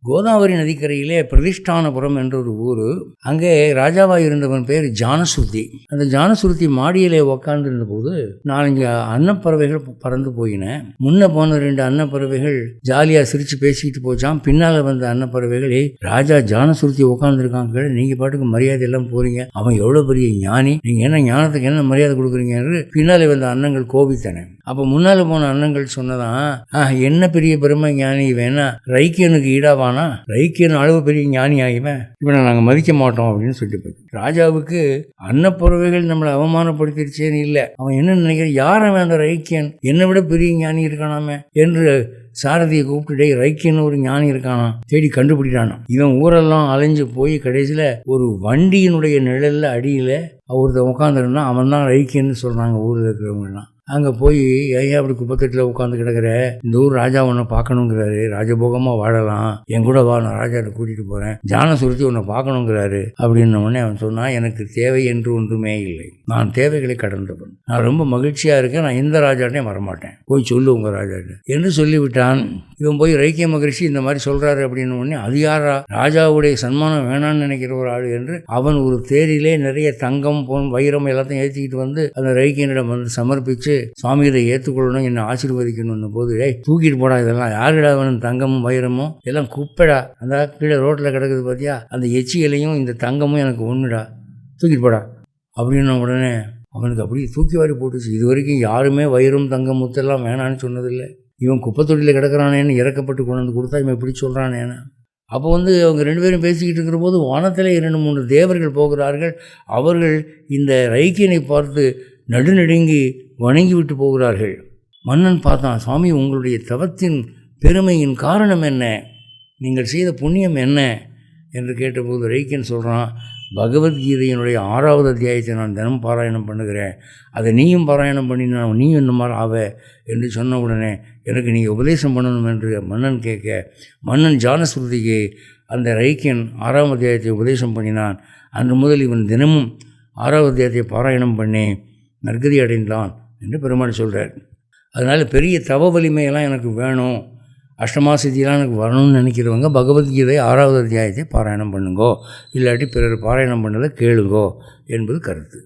கோதாவரி நதிக்கரையிலே பிரதிஷ்டானபுரம் என்ற ஒரு ஊர். அங்கே ராஜாவாக இருந்தவன் பேர் ஜானசுருதி. அந்த ஜானசுருதி மாடியிலே உக்காந்துருந்த போது 4 அன்னப்பறவைகள் பறந்து போயின. முன்ன போன 2 அன்னப்பறவைகள் ஜாலியாக சிரித்து பேசிக்கிட்டு போச்சான். பின்னால் வந்த அன்னப்பறவைகள், ராஜா ஜானசுருதி உட்காந்துருக்காங்க, நீங்கள் பாட்டுக்கு மரியாதை எல்லாம் போகிறீங்க, அவன் எவ்வளோ பெரிய ஞானி, நீங்கள் என்ன ஞானத்துக்கு என்ன மரியாதை கொடுக்குறீங்க என்று பின்னாலே வந்த அன்னங்கள் கோபித்தன. அப்போ முன்னால் போன அன்னங்கள் சொன்னதான், என்ன பெரிய பெருமை ஞானி வேணா, ரைக்கியனுக்கு ஈடாவானா, ரைக்கியன் அளவு பெரிய ஞானி ஆகிவன், இவனை நாங்கள் மதிக்க மாட்டோம் அப்படின்னு சொல்லிட்டு போய் ராஜாவுக்கு அன்னப்பறவைகள் நம்மளை அவமானப்படுத்திடுச்சேன்னு இல்லை, அவன் என்ன நினைக்கிற, யாரும் அந்த ரைக்கியன் என்னை விட பெரிய ஞானி இருக்கானாமே என்று சாரதியை கூப்பிட்டு, ரைக்கியன்னு ஒரு ஞானி இருக்கானா, தேடி கண்டுபிடிட்டானா. இவன் ஊரெல்லாம் அலைஞ்சு போய் கடைசியில் ஒரு வண்டியினுடைய நிழலில் அடியில் ஒருத்தன் உட்காந்துருந்தான். அவன் தான் ரைக்கியன்னு சொல்கிறாங்க ஊரில் இருக்கிறவங்கலாம். அங்கே போய், ஐயா அப்படி குப்பத்தட்டில் உட்காந்து கிடக்கிற, இந்த ஊர் ராஜா உன்னை பார்க்கணுங்கிறாரு, ராஜபோகமாக வாழலாம், என் கூட வா, நான் ராஜாவை கூட்டிகிட்டு போகிறேன், ஜானசுருதி உன்னை பார்க்கணுங்கிறாரு அப்படின்னோடனே அவன் சொன்னான், எனக்கு தேவை என்று ஒன்றுமே இல்லை, நான் தேவைகளை கடந்தவன், நான் ரொம்ப மகிழ்ச்சியாக இருக்கேன், நான் எந்த ராஜாட்டையும் வரமாட்டேன், போய் சொல்லு உங்கள் ராஜாட்ட என்று சொல்லிவிட்டான். இவன் போய் ரைக்கிய மகரிஷி இந்த மாதிரி சொல்கிறாரு அப்படின்னு உடனே, அது யாரா, ராஜாவுடைய சன்மானம் வேணான்னு நினைக்கிற ஒரு ஆள் என்று அவன் ஒரு தேரிலே நிறைய தங்கம் வைரம் எல்லாத்தையும் ஏற்றிக்கிட்டு வந்து அந்த ரைக்கியனிடம் வந்து சமர்ப்பித்து, சுவாமி இதை ஏற்றுக்கொள்ளணும், என்னை ஆசீர்வதிக்கணும் போது, தூக்கிட்டு போடா, இதெல்லாம் யாருடா வேணும், தங்கமும் வைரமும் எல்லாம் குப்பைடா, அந்த கீழே ரோட்டில் கிடக்குது பார்த்தியா, அந்த எச்சிகளையும் இந்த தங்கமும் எனக்கு ஒன்றுடா, தூக்கிட்டு போடா அப்படின்ன உடனே அவனுக்கு அப்படியே தூக்கி வாரி போட்டுச்சு. இது வரைக்கும் யாருமே வைரம் தங்கம் முத்தெல்லாம் வேணான்னு சொன்னதில்லை. இவன் குப்பைத்தொட்டியில் கிடக்கிறானேன்னு இறக்கப்பட்டு கொண்டு வந்து கொடுத்தா இவன் எப்படி சொல்கிறானேன்னு. அப்போ வந்து அவங்க 2 பேரும் பேசிக்கிட்டு இருக்கிற போது வானத்தில் 2-3 தேவர்கள் போகிறார்கள். அவர்கள் இந்த ரைக்கியனை பார்த்து நடுநடுங்கி வணங்கி விட்டு போகிறார்கள். மன்னன் பார்த்தான், சுவாமி உங்களுடைய தவத்தின் பெருமையின் காரணம் என்ன, நீங்கள் செய்த புண்ணியம் என்ன என்று கேட்டபோது ரைக்கியன் சொல்கிறான், பகவத்கீதையினுடைய 6வது அத்தியாயத்தை நான் தினம் பாராயணம் பண்ணுகிறேன், அதை நீயும் பாராயணம் பண்ணினா நீயும் இந்த மாதிரி ஆவ என்று சொன்ன உடனே, எனக்கு நீங்கள் உபதேசம் பண்ணணும் என்று மன்னன் கேட்க, மன்னன் ஜானசுருதிக்கு அந்த ரைக்கியன் 6ஆம் அத்தியாயத்தை உபதேசம் பண்ணினான். அன்று முதல் இவன் தினமும் 6வது அத்தியாயத்தை பாராயணம் பண்ணி நற்கதி அடைந்தான் என்று பெருமாள் சொல்கிறார். அதனால் பெரிய தவ வலிமையெல்லாம் எனக்கு வேணும், அஷ்டமாசித்தியெல்லாம் எனக்கு வரணும்னு நினைக்கிறவங்க பகவத்கீதை 6வது அத்தியாயத்தை பாராயணம் பண்ணுங்கோ, இல்லாட்டி பிறர் பாராயணம் பண்ணதை கேளுங்கோ என்பது கருத்து.